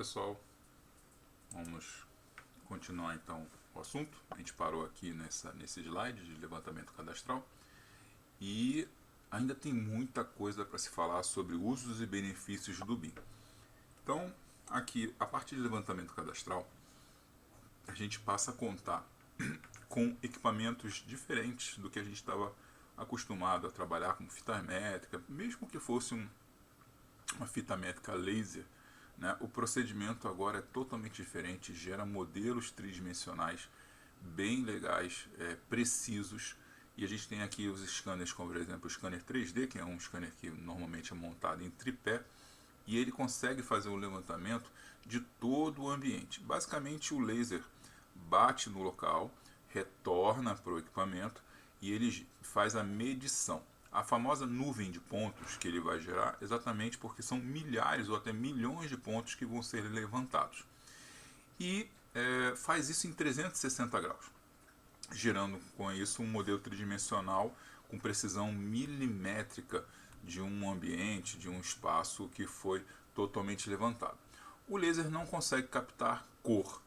pessoal, vamos continuar então o assunto. A gente parou aqui nesse slide de levantamento cadastral e ainda tem muita coisa para se falar sobre usos e benefícios do BIM. Então, aqui, a parte de levantamento cadastral, a gente passa a contar com equipamentos diferentes do que a gente estava acostumado a trabalhar, como fita métrica, mesmo que fosse uma fita métrica laser, né? O procedimento agora é totalmente diferente, gera modelos tridimensionais bem legais, precisos, e a gente tem aqui os scanners, como por exemplo o scanner 3D, que é um scanner que normalmente é montado em tripé, e ele consegue fazer um levantamento de todo o ambiente. Basicamente o laser bate no local, retorna para o equipamento e ele faz a medição. A famosa nuvem de pontos que ele vai gerar, exatamente porque são milhares ou até milhões de pontos que vão ser levantados. E faz isso em 360 graus, gerando com isso um modelo tridimensional com precisão milimétrica de um ambiente, de um espaço que foi totalmente levantado. O laser não consegue captar cor.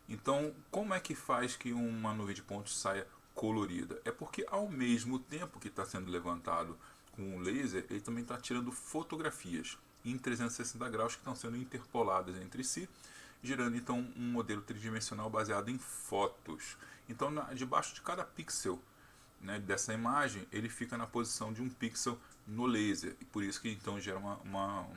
Então, como é que faz que uma nuvem de pontos saia colorida? É porque ao mesmo tempo que está sendo levantado com o laser, ele também está tirando fotografias em 360 graus que estão sendo interpoladas entre si, gerando então um modelo tridimensional baseado em fotos. Então, debaixo de cada pixel, né, dessa imagem, ele fica na posição de um pixel no laser, e por isso que então gera uma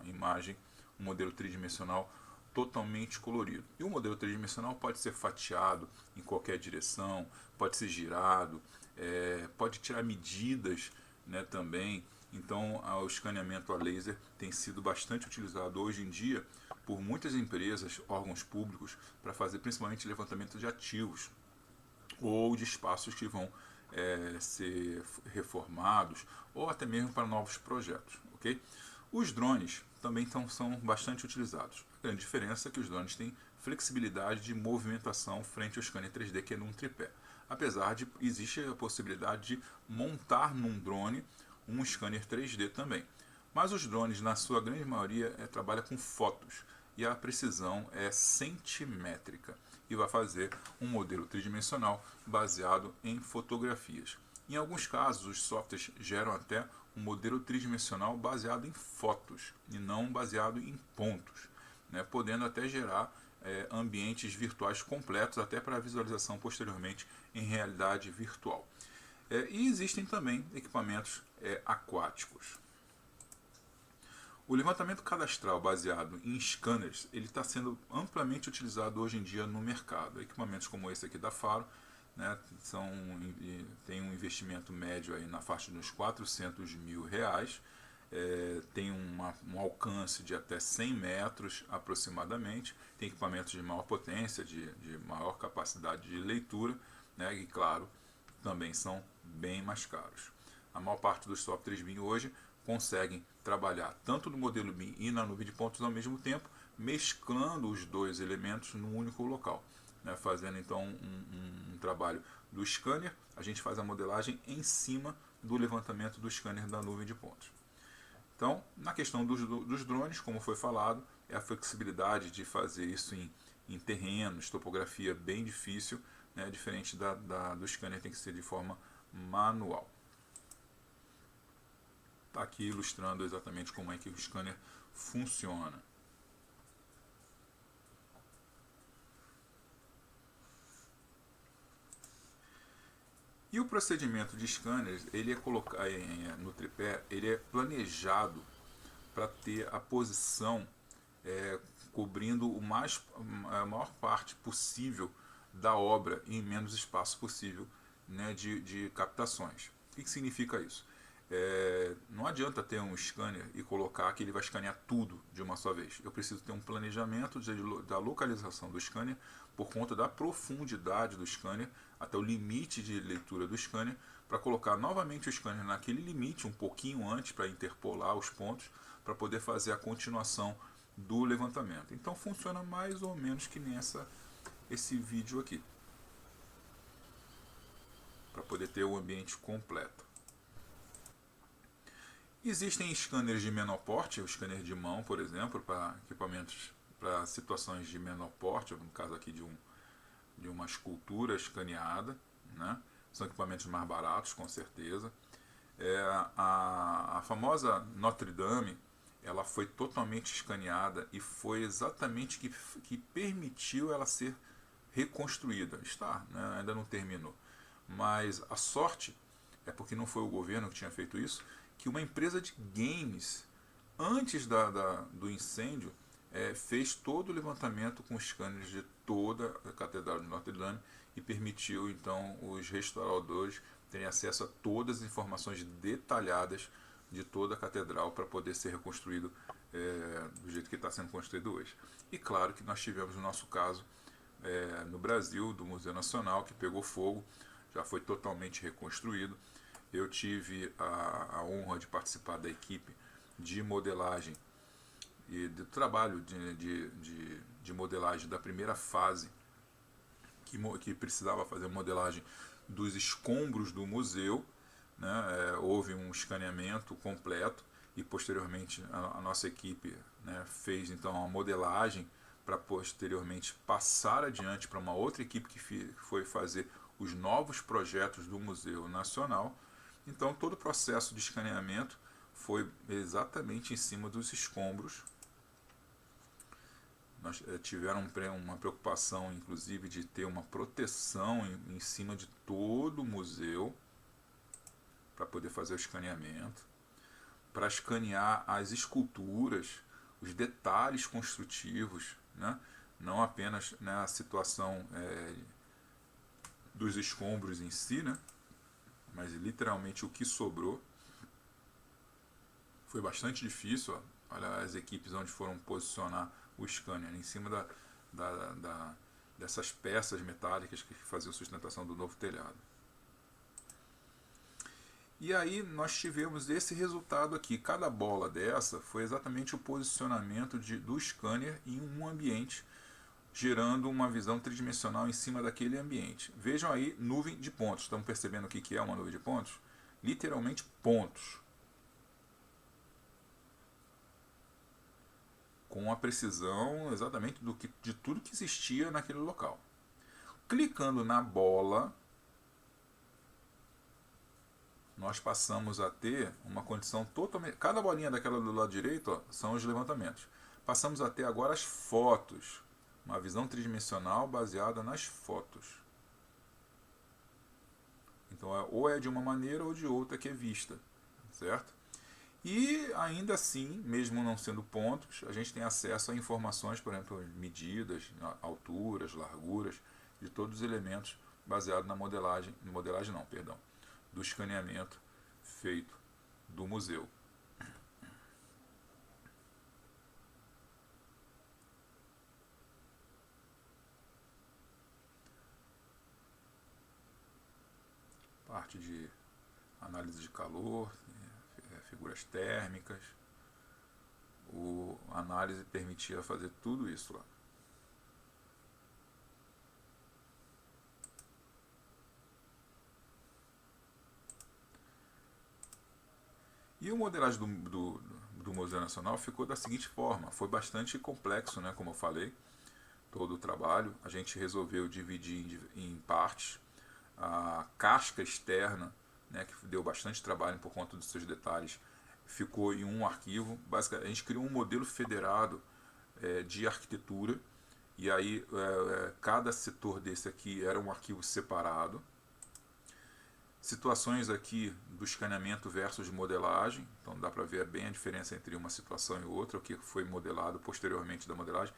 imagem, um modelo tridimensional totalmente colorido. E o modelo tridimensional pode ser fatiado em qualquer direção, pode ser girado, pode tirar medidas, né, também. Então o escaneamento a laser tem sido bastante utilizado hoje em dia por muitas empresas, órgãos públicos, para fazer principalmente levantamento de ativos ou de espaços que vão ser reformados, ou até mesmo para novos projetos. Okay? Os drones também são bastante utilizados. A grande diferença é que os drones têm flexibilidade de movimentação frente ao scanner 3D, que é num tripé. Apesar de existe a possibilidade de montar num drone um scanner 3D também. Mas os drones, na sua grande maioria, trabalham com fotos e a precisão é centimétrica e vai fazer um modelo tridimensional baseado em fotografias. Em alguns casos, os softwares geram até um modelo tridimensional baseado em fotos e não baseado em pontos, né, podendo até gerar ambientes virtuais completos até para visualização posteriormente em realidade virtual. E existem também equipamentos aquáticos. O levantamento cadastral baseado em scanners ele está sendo amplamente utilizado hoje em dia no mercado. Equipamentos como esse aqui da Faro, né, tem um investimento médio aí na faixa dos R$ 400 mil, tem um alcance de até 100 metros aproximadamente, tem equipamentos de maior potência, de maior capacidade de leitura, né, e claro, também são bem mais caros. A maior parte dos softwares BIM hoje conseguem trabalhar tanto no modelo BIM e na nuvem de pontos ao mesmo tempo, mesclando os dois elementos num único local, né, fazendo então um trabalho do scanner, a gente faz a modelagem em cima do levantamento do scanner da nuvem de pontos. Então, na questão dos drones, como foi falado, é a flexibilidade de fazer isso em terrenos, topografia bem difícil, né, diferente do scanner, tem que ser de forma manual. Está aqui ilustrando exatamente como é que o scanner funciona. E o procedimento de scanners, ele é colocar no tripé, ele é planejado para ter a posição cobrindo a maior parte possível da obra em menos espaço possível, né, de captações. O que significa isso? Não adianta ter um scanner e colocar que ele vai escanear tudo de uma só vez. Eu preciso ter um planejamento da localização do scanner por conta da profundidade do scanner até o limite de leitura do scanner, para colocar novamente o scanner naquele limite um pouquinho antes para interpolar os pontos, para poder fazer a continuação do levantamento. Então funciona mais ou menos que esse vídeo aqui, para poder ter o ambiente completo. Existem scanners de menor porte, o scanner de mão, por exemplo, para equipamentos para situações de menor porte, no caso aqui de uma escultura escaneada, né? São equipamentos mais baratos, com certeza. A famosa Notre Dame, ela foi totalmente escaneada e foi exatamente que permitiu ela ser reconstruída. Está, né? Ainda não terminou. Mas a sorte é porque não foi o governo que tinha feito isso, que uma empresa de games, antes do incêndio, fez todo o levantamento com scanners de toda a Catedral de Notre Dame e permitiu então os restauradores terem acesso a todas as informações detalhadas de toda a catedral para poder ser reconstruído do jeito que está sendo construído hoje. E claro que nós tivemos o nosso caso no Brasil, do Museu Nacional, que pegou fogo, já foi totalmente reconstruído. Eu tive a honra de participar da equipe de modelagem e do trabalho de modelagem da primeira fase, que precisava fazer modelagem dos escombros do museu, né? Houve um escaneamento completo e posteriormente a nossa equipe, né, fez então a modelagem para posteriormente passar adiante para uma outra equipe que foi fazer os novos projetos do Museu Nacional. Então todo o processo de escaneamento foi exatamente em cima dos escombros. Nós tiveram uma preocupação, inclusive, de ter uma proteção em cima de todo o museu para poder fazer o escaneamento, para escanear as esculturas, os detalhes construtivos, né? Não apenas, né, a situação dos escombros em si, né? Mas literalmente o que sobrou. Foi bastante difícil. Ó. Olha as equipes onde foram posicionar o scanner em cima dessas peças metálicas que faziam sustentação do novo telhado. E aí nós tivemos esse resultado aqui. Cada bola dessa foi exatamente o posicionamento do scanner em um ambiente, gerando uma visão tridimensional em cima daquele ambiente. Vejam aí, nuvem de pontos. Estão percebendo o que é uma nuvem de pontos? Literalmente pontos. Com a precisão exatamente de tudo que existia naquele local. Clicando na bola, nós passamos a ter uma condição totalmente... Cada bolinha daquela do lado direito, ó, são os levantamentos. Passamos a ter agora as fotos. Uma visão tridimensional baseada nas fotos. Então, ou é de uma maneira ou de outra que é vista. Certo? E ainda assim, mesmo não sendo pontos, a gente tem acesso a informações, por exemplo, medidas, alturas, larguras, de todos os elementos baseado na modelagem não, perdão, do escaneamento feito do museu. Parte de análise de calor, figuras térmicas. A análise permitia fazer tudo isso lá. E o modelagem do Museu Nacional ficou da seguinte forma. Foi bastante complexo, né, como eu falei, todo o trabalho. A gente resolveu dividir em partes. A casca externa, né, que deu bastante trabalho por conta dos seus detalhes, ficou em um arquivo. Basicamente, a gente criou um modelo federado de arquitetura, e aí cada setor desse aqui era um arquivo separado. Situações aqui do escaneamento versus modelagem, então dá para ver bem a diferença entre uma situação e outra, o que foi modelado posteriormente da modelagem.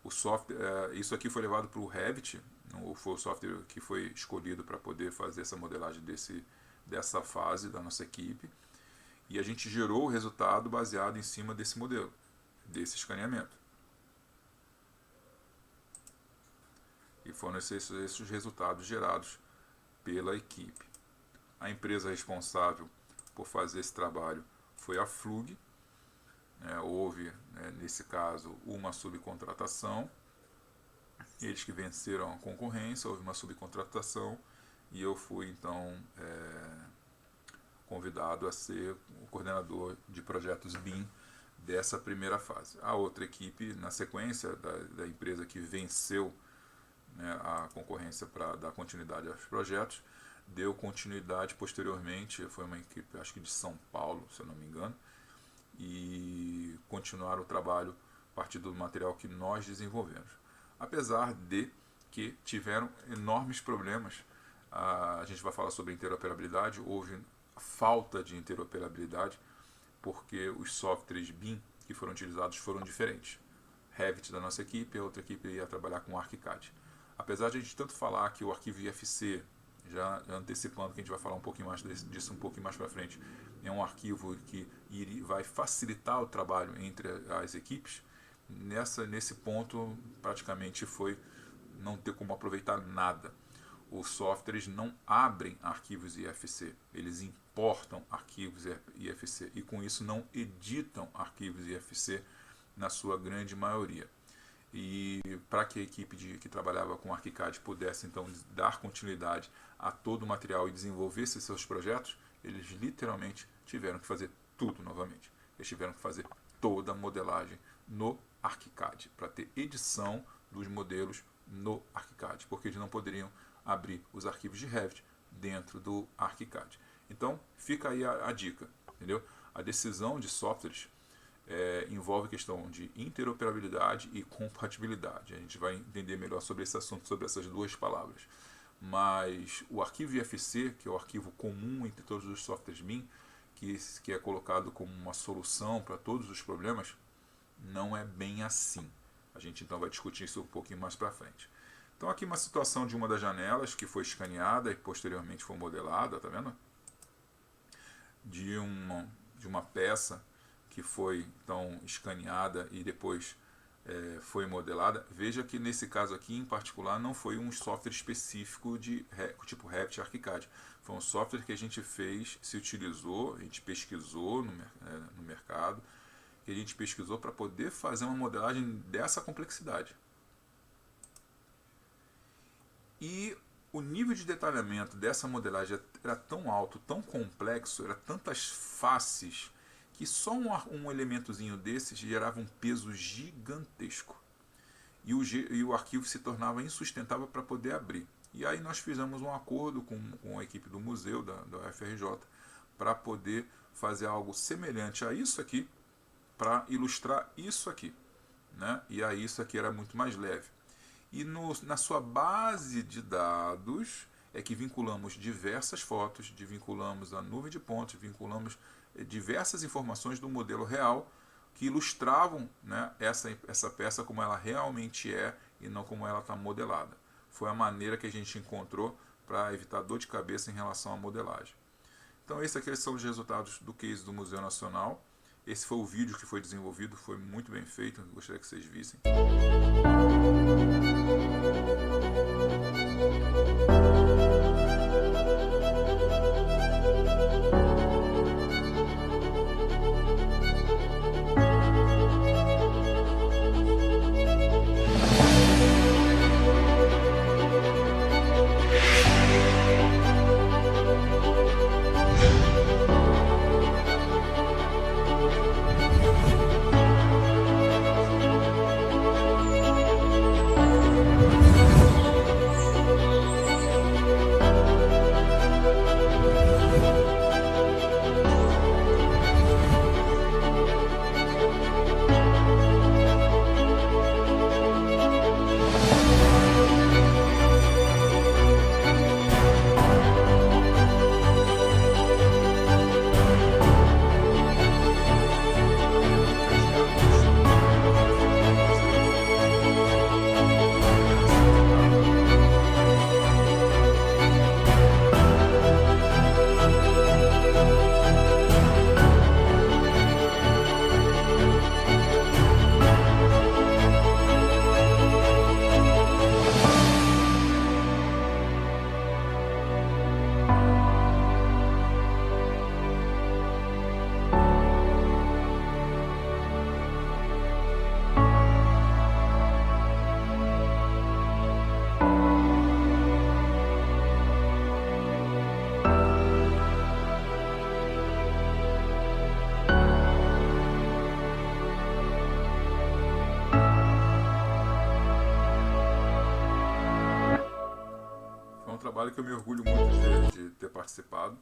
O software, isso aqui foi levado para o Revit, foi o software que foi escolhido para poder fazer essa modelagem dessa fase da nossa equipe, e a gente gerou o resultado baseado em cima desse modelo, desse escaneamento. E foram esses os resultados gerados pela equipe. A empresa responsável por fazer esse trabalho foi a Flug. Houve, nesse caso, uma subcontratação. Eles que venceram a concorrência, houve uma subcontratação e eu fui, então, convidado a ser o coordenador de projetos BIM dessa primeira fase. A outra equipe, na sequência da empresa que venceu, né, a concorrência para dar continuidade aos projetos, deu continuidade posteriormente, foi uma equipe, acho que de São Paulo, se eu não me engano, e continuaram o trabalho a partir do material que nós desenvolvemos. Apesar de que tiveram enormes problemas, a gente vai falar sobre interoperabilidade, houve falta de interoperabilidade, porque os softwares BIM que foram utilizados foram diferentes. Revit da nossa equipe, a outra equipe ia trabalhar com ArchiCAD. Apesar de a gente tanto falar que o arquivo IFC, já antecipando que a gente vai falar um pouquinho mais disso um pouquinho mais para frente, é um arquivo que vai facilitar o trabalho entre as equipes, nesse ponto praticamente foi não ter como aproveitar nada. Os softwares não abrem arquivos IFC, eles importam arquivos IFC e com isso não editam arquivos IFC na sua grande maioria. E para que a equipe que trabalhava com ArchiCAD pudesse então dar continuidade a todo o material e desenvolvesse seus projetos, eles literalmente tiveram que fazer tudo novamente. Eles tiveram que fazer toda a modelagem no ArchiCAD para ter edição dos modelos no ArchiCAD, porque eles não poderiam abrir os arquivos de Revit dentro do ArchiCAD. Então fica aí a dica, entendeu? A decisão de softwares envolve questão de interoperabilidade e compatibilidade. A gente vai entender melhor sobre esse assunto, sobre essas duas palavras. Mas o arquivo IFC, que é o arquivo comum entre todos os softwares BIM, que é colocado como uma solução para todos os problemas, não é bem assim. A gente então vai discutir isso um pouquinho mais para frente. Então aqui uma situação de uma das janelas que foi escaneada e posteriormente foi modelada, tá vendo? De uma peça que foi então escaneada e depois foi modelada. Veja que nesse caso aqui em particular não foi um software específico de tipo Revit ArchiCAD. Foi um software que a gente fez, se utilizou, a gente pesquisou no mercado, que a gente pesquisou para poder fazer uma modelagem dessa complexidade. E o nível de detalhamento dessa modelagem era tão alto, tão complexo, era tantas faces, que só um elementozinho desses gerava um peso gigantesco. E o arquivo se tornava insustentável para poder abrir. E aí nós fizemos um acordo com a equipe do museu, da UFRJ, para poder fazer algo semelhante a isso aqui, para ilustrar isso aqui, né? E aí isso aqui era muito mais leve. E na sua base de dados é que vinculamos diversas fotos, vinculamos a nuvem de pontos, vinculamos diversas informações do modelo real que ilustravam, né, essa peça como ela realmente é e não como ela está modelada. Foi a maneira que a gente encontrou para evitar dor de cabeça em relação à modelagem. Então esses aqui são os resultados do case do Museu Nacional. Esse foi o vídeo que foi desenvolvido, foi muito bem feito, gostaria que vocês vissem. trabalho que eu me orgulho muito de ter participado,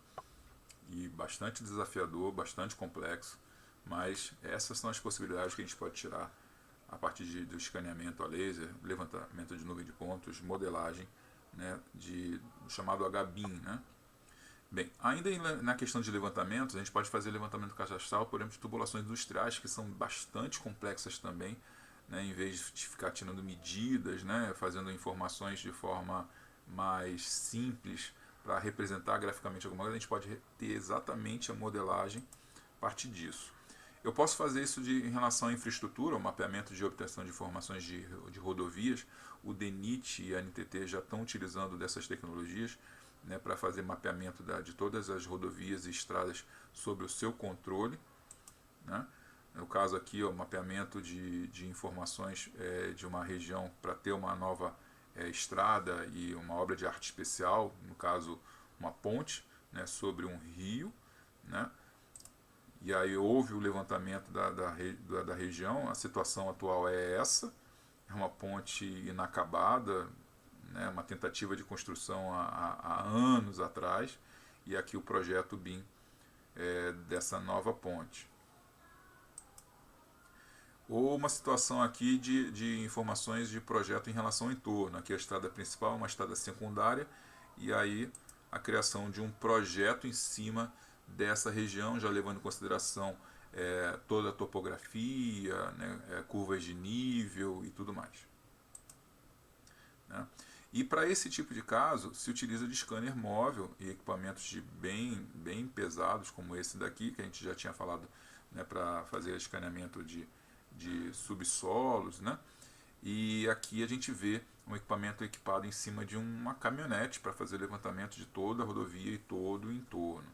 e bastante desafiador, bastante complexo, mas essas são as possibilidades que a gente pode tirar a partir do escaneamento a laser, levantamento de nuvem de pontos, modelagem, né, do chamado HBIM, né? Bem, ainda na questão de levantamentos, a gente pode fazer levantamento cadastral, por exemplo, de tubulações industriais, que são bastante complexas também, né, em vez de ficar tirando medidas, né, fazendo informações de forma mais simples para representar graficamente alguma coisa, a gente pode ter exatamente a modelagem a partir disso. Eu posso fazer isso em relação à infraestrutura, o mapeamento de obtenção de informações de rodovias. O DENIT e a NTT já estão utilizando dessas tecnologias, né, para fazer mapeamento de todas as rodovias e estradas sob o seu controle, né. No caso aqui, o mapeamento de informações de uma região para ter uma nova estrada e uma obra de arte especial, no caso uma ponte, né, sobre um rio, né. E aí houve o levantamento da região, a situação atual é essa, é uma ponte inacabada, né, uma tentativa de construção há anos atrás, e aqui o projeto BIM dessa nova ponte. Ou uma situação aqui de informações de projeto em relação ao entorno. Aqui a estrada principal, uma estrada secundária, e aí a criação de um projeto em cima dessa região, já levando em consideração toda a topografia, né, curvas de nível e tudo mais, né? E para esse tipo de caso, se utiliza de scanner móvel e equipamentos bem pesados, como esse daqui, que a gente já tinha falado, né, para fazer escaneamento de subsolos, né? E aqui a gente vê um equipamento equipado em cima de uma caminhonete para fazer levantamento de toda a rodovia e todo o entorno.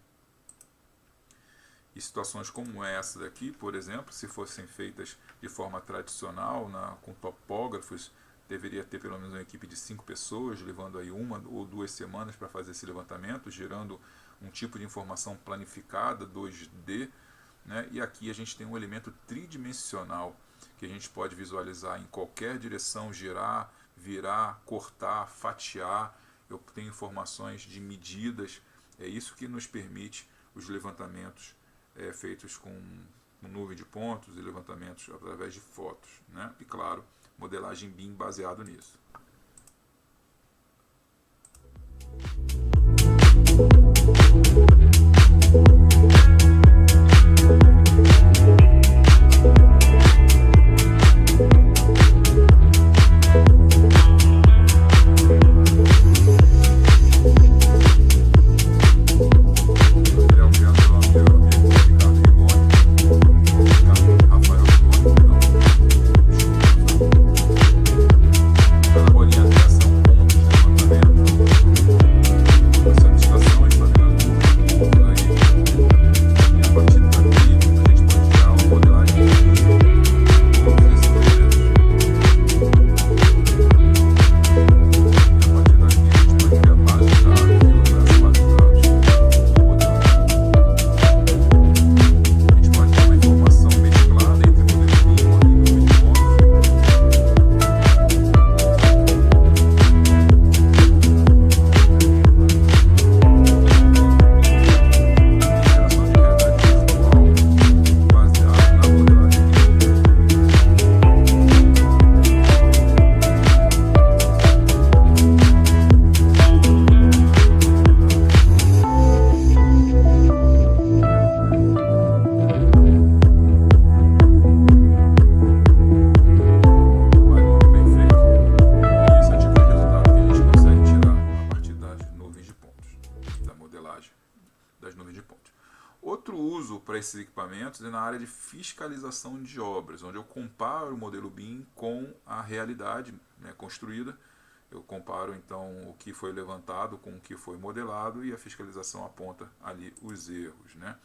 E situações como essa daqui, por exemplo, se fossem feitas de forma tradicional, com topógrafos, deveria ter pelo menos uma equipe de 5 pessoas, levando aí 1 ou 2 semanas para fazer esse levantamento, gerando um tipo de informação planificada, 2D, né? E aqui a gente tem um elemento tridimensional que a gente pode visualizar em qualquer direção, girar, virar, cortar, fatiar. Eu tenho informações de medidas, é isso que nos permite os levantamentos feitos com nuvem de pontos e levantamentos através de fotos, né? E claro, modelagem BIM baseado nisso. Esses equipamentos é na área de fiscalização de obras, onde eu comparo o modelo BIM com a realidade, né, construída. Eu comparo então o que foi levantado com o que foi modelado e a fiscalização aponta ali os erros, né?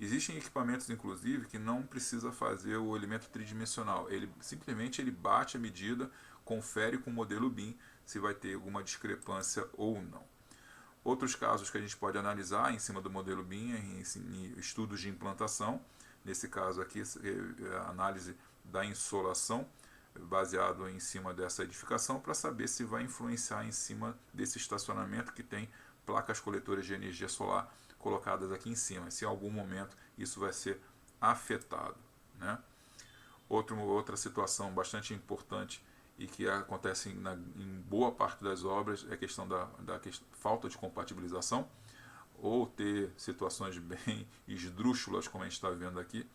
Existem equipamentos, inclusive, que não precisa fazer o elemento tridimensional. Ele simplesmente bate a medida, confere com o modelo BIM se vai ter alguma discrepância ou não. Outros casos que a gente pode analisar em cima do modelo BIM em estudos de implantação. Nesse caso aqui, a análise da insolação, baseado em cima dessa edificação para saber se vai influenciar em cima desse estacionamento que tem placas coletoras de energia solar colocadas aqui em cima, se em algum momento isso vai ser afetado, né? Outra situação bastante importante e que acontece em boa parte das obras é a questão da falta de compatibilização, ou ter situações bem esdrúxulas, como a gente está vendo aqui,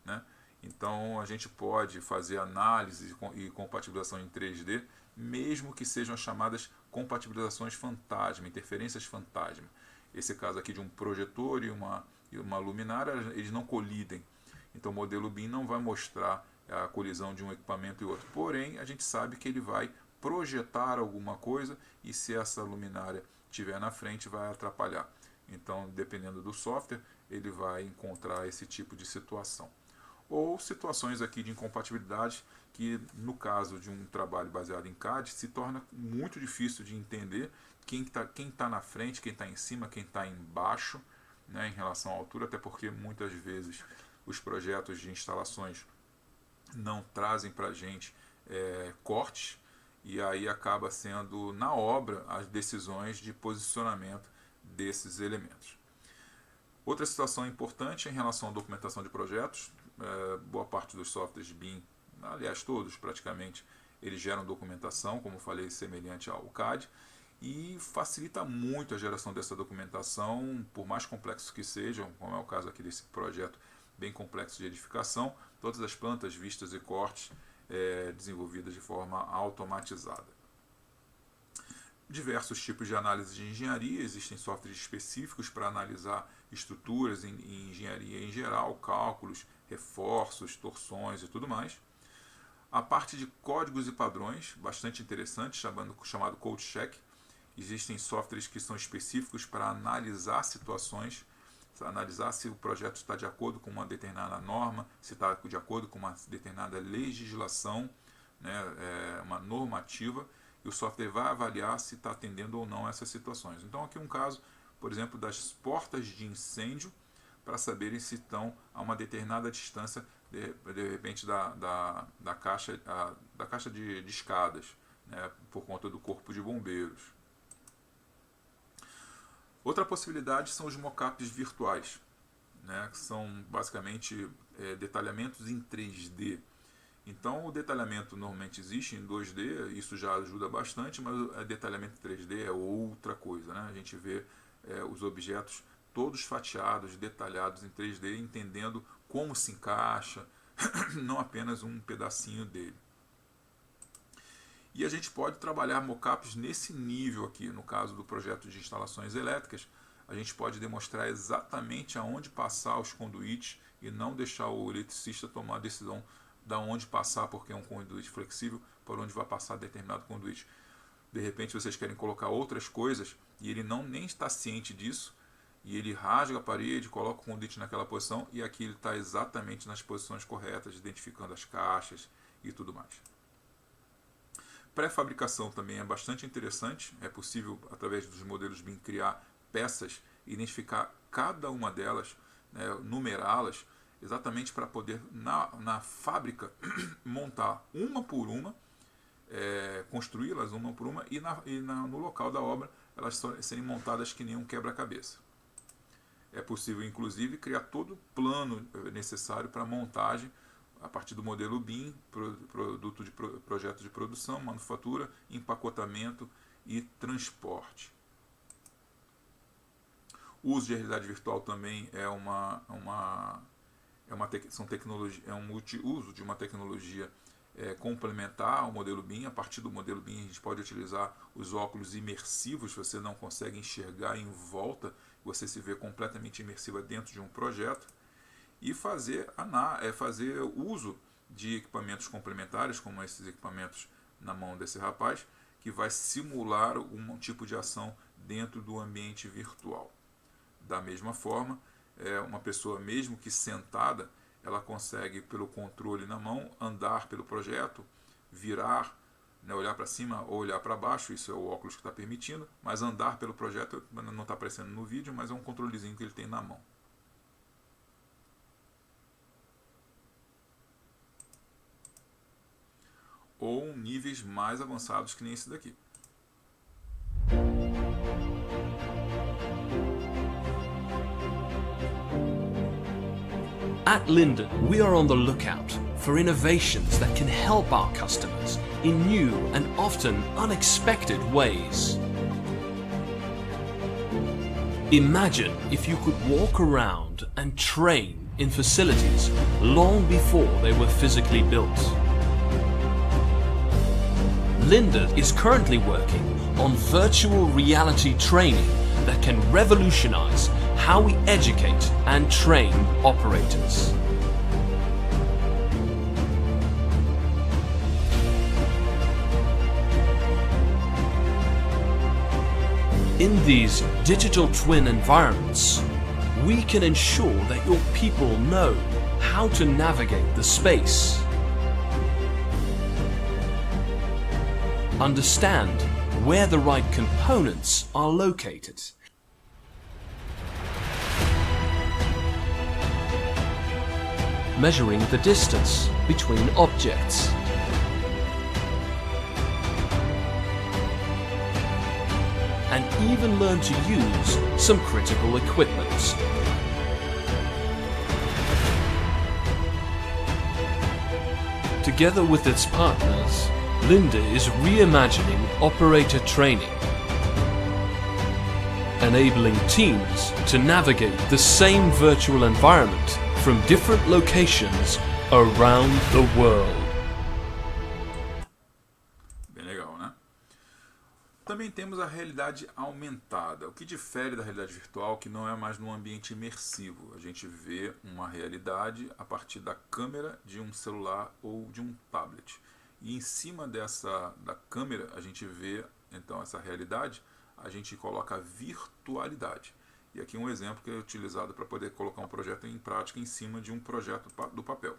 né? Então a gente pode fazer análise e compatibilização em 3D, mesmo que sejam as chamadas compatibilizações fantasma, interferências fantasma. Esse caso aqui de um projetor e uma luminária, eles não colidem. Então o modelo BIM não vai mostrar a colisão de um equipamento e outro. Porém, a gente sabe que ele vai projetar alguma coisa e se essa luminária estiver na frente vai atrapalhar. Então, dependendo do software, ele vai encontrar esse tipo de situação. Ou situações aqui de incompatibilidade que, no caso de um trabalho baseado em CAD, se torna muito difícil de entender quem tá na frente, quem está em cima, quem está embaixo, né, em relação à altura, até porque muitas vezes os projetos de instalações não trazem para a gente cortes, e aí acaba sendo na obra as decisões de posicionamento desses elementos. Outra situação importante em relação à documentação de projetos, boa parte dos softwares BIM, aliás todos praticamente, eles geram documentação, como falei, semelhante ao CAD, e facilita muito a geração dessa documentação, por mais complexos que sejam, como é o caso aqui desse projeto bem complexo de edificação, todas as plantas, vistas e cortes desenvolvidas de forma automatizada. Diversos tipos de análise de engenharia, existem softwares específicos para analisar estruturas em engenharia em geral, cálculos, reforços, torções e tudo mais. A parte de códigos e padrões, bastante interessante, chamado CodeCheck. Existem softwares que são específicos para analisar situações, analisar se o projeto está de acordo com uma determinada norma, se está de acordo com uma determinada legislação, né, uma normativa, e o software vai avaliar se está atendendo ou não essas situações. Então aqui um caso, por exemplo, das portas de incêndio, para saberem se estão a uma determinada distância, de repente, da caixa de escadas, né, por conta do corpo de bombeiros. Outra possibilidade são os mockups virtuais, né, que são basicamente detalhamentos em 3D. Então o detalhamento normalmente existe em 2D, isso já ajuda bastante, mas o detalhamento em 3D é outra coisa, né? A gente vê os objetos todos fatiados, detalhados em 3D, entendendo como se encaixa, não apenas um pedacinho dele. E a gente pode trabalhar mockups nesse nível aqui, no caso do projeto de instalações elétricas, a gente pode demonstrar exatamente aonde passar os conduítes e não deixar o eletricista tomar a decisão da onde passar, porque é um conduíte flexível, por onde vai passar determinado conduíte. De repente vocês querem colocar outras coisas e ele nem está ciente disso, e ele rasga a parede, coloca o conduíte naquela posição, e aqui ele está exatamente nas posições corretas, identificando as caixas e tudo mais. Pré-fabricação também é bastante interessante, é possível através dos modelos BIM criar peças, identificar cada uma delas, né, numerá-las, exatamente para poder na fábrica montar uma por uma, construí-las uma por uma e no local da obra elas serem montadas que nem um quebra-cabeça. É possível inclusive criar todo o plano necessário para a montagem a partir do modelo BIM, produto de projeto de produção, manufatura, empacotamento e transporte. O uso de realidade virtual também é um multiuso de uma tecnologia complementar ao modelo BIM. A partir do modelo BIM a gente pode utilizar os óculos imersivos, você não consegue enxergar em volta, você se vê completamente imersiva dentro de um projeto, e fazer uso de equipamentos complementares, como esses equipamentos na mão desse rapaz, que vai simular algum tipo de ação dentro do ambiente virtual. Da mesma forma, uma pessoa mesmo que sentada, ela consegue, pelo controle na mão, andar pelo projeto, virar, né, olhar para cima ou olhar para baixo, isso é o óculos que está permitindo, mas andar pelo projeto não está aparecendo no vídeo, mas é um controlezinho que ele tem na mão. ou níveis mais avançados que nem esse daqui. At Linden, we are on the lookout for innovations that can help our customers in new and often unexpected ways. Imagine if you could walk around and train in facilities long before they were physically built. Linden is currently working on virtual reality training that can revolutionize how we educate and train operators. In these digital twin environments, we can ensure that your people know how to navigate the space, understand where the right components are located, measuring the distance between objects, and even learn to use some critical equipment. Together with its partners, Linde is reimagining operator training, enabling teams to navigate the same virtual environment from different locations around the world. Bem legal, né? Também temos a realidade aumentada. O que difere da realidade virtual, que não é mais num ambiente imersivo. A gente vê uma realidade a partir da câmera de um celular ou de um tablet. E em cima da câmera a gente vê então essa realidade, a gente coloca a virtualidade. E aqui um exemplo que é utilizado para poder colocar um projeto em prática em cima de um projeto do papel.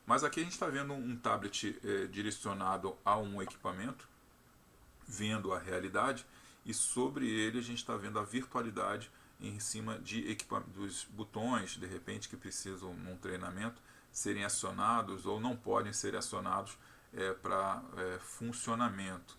Mas aqui a gente está vendo um tablet direcionado a um equipamento, vendo a realidade, e sobre ele a gente está vendo a virtualidade em cima dos botões, de repente, que precisam, num treinamento, serem acionados ou não podem ser acionados para funcionamento.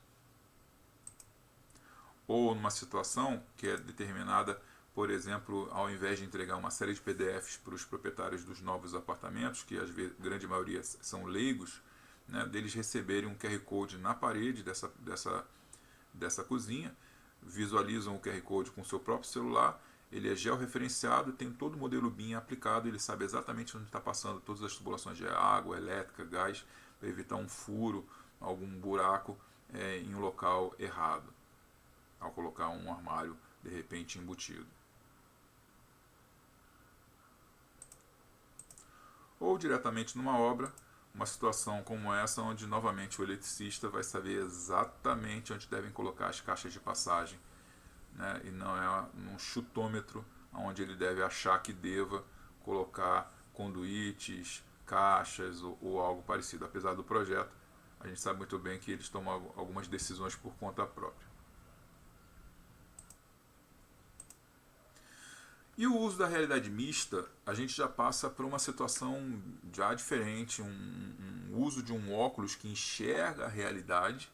Ou numa situação que é determinada, por exemplo, ao invés de entregar uma série de PDFs para os proprietários dos novos apartamentos, que a grande maioria são leigos, né, deles receberem um QR Code na parede dessa cozinha, visualizam o QR Code com o seu próprio celular, ele é georreferenciado, tem todo o modelo BIM aplicado, ele sabe exatamente onde está passando todas as tubulações de água, elétrica, gás, para evitar um furo, algum buraco em um local errado, ao colocar um armário de repente embutido. Ou diretamente numa obra, uma situação como essa, onde novamente o eletricista vai saber exatamente onde devem colocar as caixas de passagem, né? E não é num chutômetro onde ele deve achar que deva colocar conduítes, caixas ou algo parecido. Apesar do projeto, a gente sabe muito bem que eles tomam algumas decisões por conta própria. E o uso da realidade mista, a gente já passa por uma situação já diferente, um uso de um óculos que enxerga a realidade,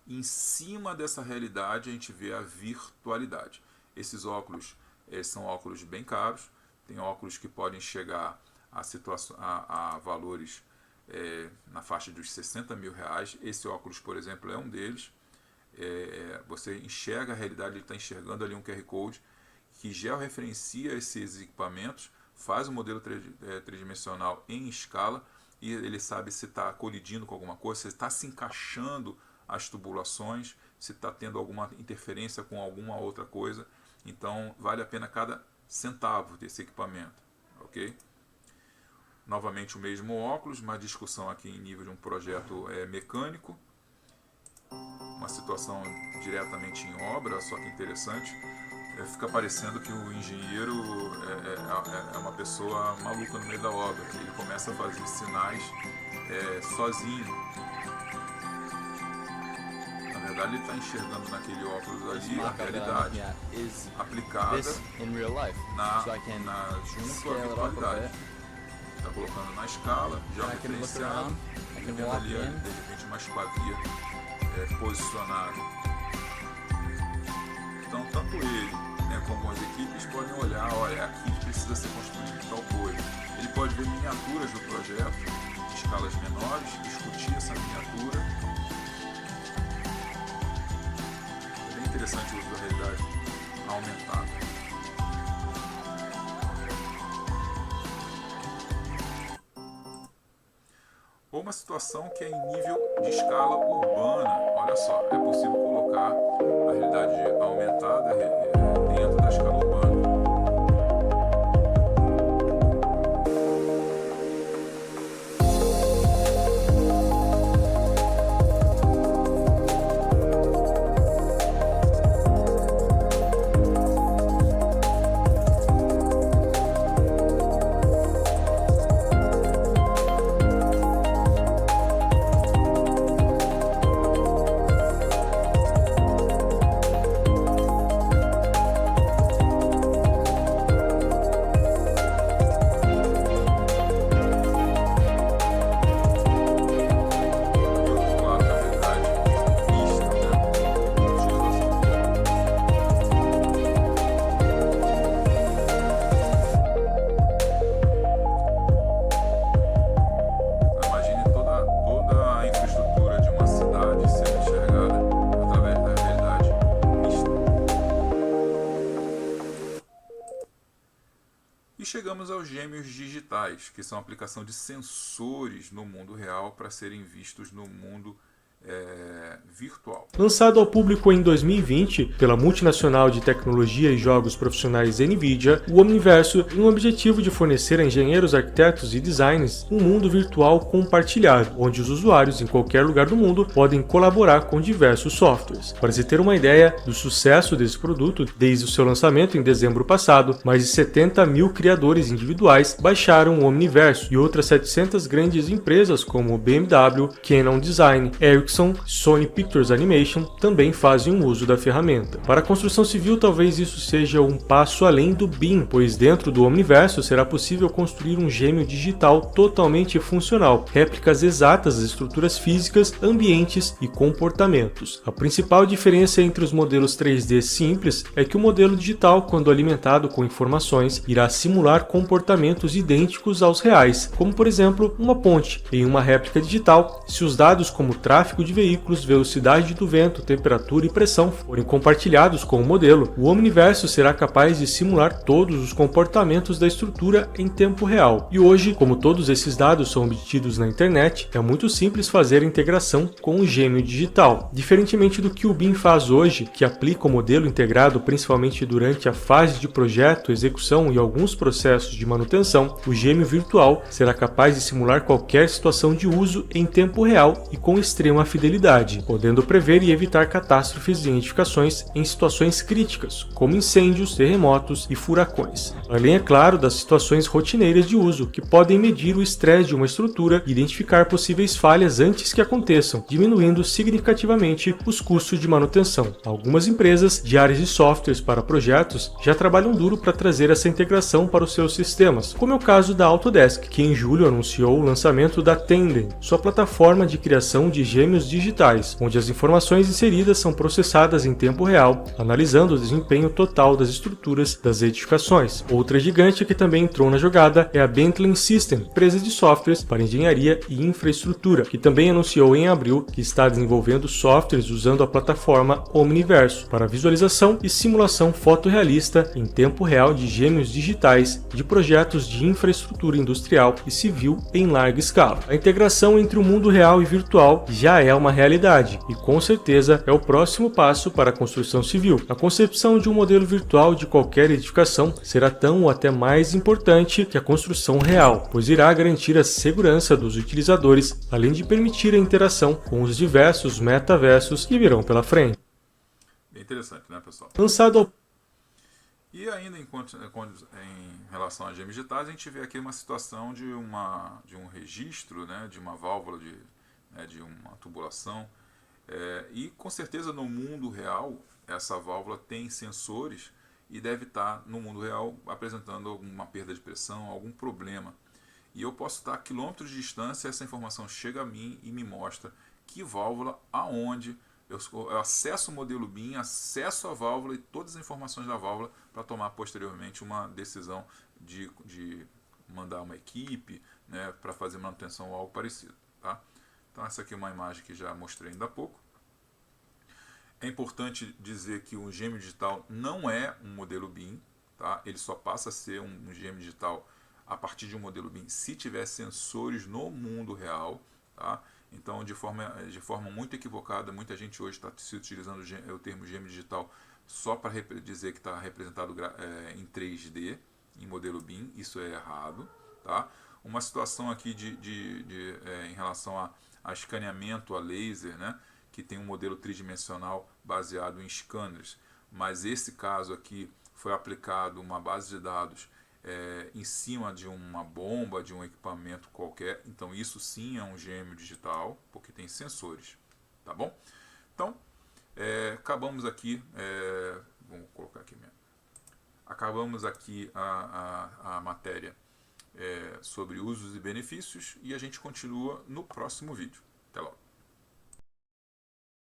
e em cima dessa realidade a gente vê a virtualidade. Esses óculos são óculos bem caros, tem óculos que podem chegar a valores na faixa dos 60 mil reais. Esse óculos, por exemplo, é um deles. Você enxerga a realidade, ele está enxergando ali um QR Code, que georreferencia esses equipamentos, faz um modelo tridimensional em escala e ele sabe se está colidindo com alguma coisa, se está se encaixando as tubulações, se está tendo alguma interferência com alguma outra coisa. Então vale a pena cada centavo desse equipamento, ok? Novamente o mesmo óculos, uma discussão aqui em nível de um projeto mecânico, uma situação diretamente em obra, só que interessante. Fica parecendo que o engenheiro é uma pessoa maluca no meio da obra, que ele começa a fazer sinais sozinho. Na verdade, ele está enxergando naquele óculos ali a realidade aplicada junto à virtualidade. Está colocando na escala, já referenciado, vendo ali de repente mais pavia posicionado. Então, tanto ele, né, como as equipes podem olhar, olha, aqui precisa ser construído tal coisa. Ele pode ver miniaturas do projeto, em escalas menores, discutir essa miniatura. É bem interessante o uso da realidade aumentada. Ou uma situação que é em nível de escala urbana. Olha só, é possível colocar a realidade aumentada dentro da escala urbana. Chegamos aos gêmeos digitais, que são a aplicação de sensores no mundo real para serem vistos no mundo virtual. Lançado ao público em 2020 pela multinacional de tecnologia e jogos profissionais Nvidia, o Omniverso tem o objetivo de fornecer a engenheiros, arquitetos e designers um mundo virtual compartilhado, onde os usuários em qualquer lugar do mundo podem colaborar com diversos softwares. Para se ter uma ideia do sucesso desse produto, desde o seu lançamento em dezembro passado, mais de 70 mil criadores individuais baixaram o Omniverso e outras 700 grandes empresas como BMW, Canon Design, Ericsson, Sony Pictures Animation também fazem um uso da ferramenta. Para a construção civil, talvez isso seja um passo além do BIM, pois dentro do Omniverso será possível construir um gêmeo digital totalmente funcional, réplicas exatas das estruturas físicas, ambientes e comportamentos. A principal diferença entre os modelos 3D simples é que o modelo digital, quando alimentado com informações, irá simular comportamentos idênticos aos reais, como por exemplo uma ponte. Em uma réplica digital, se os dados como tráfego de veículos, velocidade do vento, temperatura e pressão forem compartilhados com o modelo, o Omniverso será capaz de simular todos os comportamentos da estrutura em tempo real. E hoje, como todos esses dados são obtidos na internet, é muito simples fazer a integração com o gêmeo digital. Diferentemente do que o BIM faz hoje, que aplica o modelo integrado principalmente durante a fase de projeto, execução e alguns processos de manutenção, o gêmeo virtual será capaz de simular qualquer situação de uso em tempo real e com extrema fidelidade, podendo prever e evitar catástrofes e edificações em situações críticas, como incêndios, terremotos e furacões. Além, é claro, das situações rotineiras de uso, que podem medir o estresse de uma estrutura e identificar possíveis falhas antes que aconteçam, diminuindo significativamente os custos de manutenção. Algumas empresas de áreas de softwares para projetos já trabalham duro para trazer essa integração para os seus sistemas, como é o caso da Autodesk, que em julho anunciou o lançamento da Tandem, sua plataforma de criação de gêmeos digitais, onde as informações inseridas são processadas em tempo real, analisando o desempenho total das estruturas das edificações. Outra gigante que também entrou na jogada é a Bentley Systems, empresa de softwares para engenharia e infraestrutura, que também anunciou em abril que está desenvolvendo softwares usando a plataforma Omniverso para visualização e simulação fotorrealista em tempo real de gêmeos digitais de projetos de infraestrutura industrial e civil em larga escala. A integração entre o mundo real e virtual já é uma realidade e com certeza é o próximo passo para a construção civil. A concepção de um modelo virtual de qualquer edificação será tão ou até mais importante que a construção real, pois irá garantir a segurança dos utilizadores, além de permitir a interação com os diversos metaversos que virão pela frente. Bem interessante, né, pessoal? Lançado ao... E ainda em relação a gêmeos digitais, a gente vê aqui uma situação de um registro, né, de uma válvula de uma tubulação, e com certeza no mundo real essa válvula tem sensores e deve estar no mundo real apresentando alguma perda de pressão, algum problema. E eu posso estar a quilômetros de distância, essa informação chega a mim e me mostra que válvula, aonde, eu acesso o modelo BIM, acesso a válvula e todas as informações da válvula para tomar posteriormente uma decisão de mandar uma equipe, né, para fazer manutenção ou algo parecido. Tá? Então essa aqui é uma imagem que já mostrei ainda há pouco. É importante dizer que o gêmeo digital não é um modelo BIM, tá? Ele só passa a ser um gêmeo digital a partir de um modelo BIM se tiver sensores no mundo real. Tá? Então, de forma muito equivocada, muita gente hoje está se utilizando o termo gêmeo digital só para dizer que está representado em 3D, em modelo BIM. Isso é errado. Tá? Uma situação aqui em relação a escaneamento a laser, né? Que tem um modelo tridimensional baseado em scanners, mas esse caso aqui foi aplicado uma base de dados em cima de uma bomba, de um equipamento qualquer. Então isso sim é um gêmeo digital, porque tem sensores. Tá bom? Então, acabamos aqui, vamos colocar aqui mesmo. Acabamos aqui a matéria sobre usos e benefícios e a gente continua no próximo vídeo. Até logo.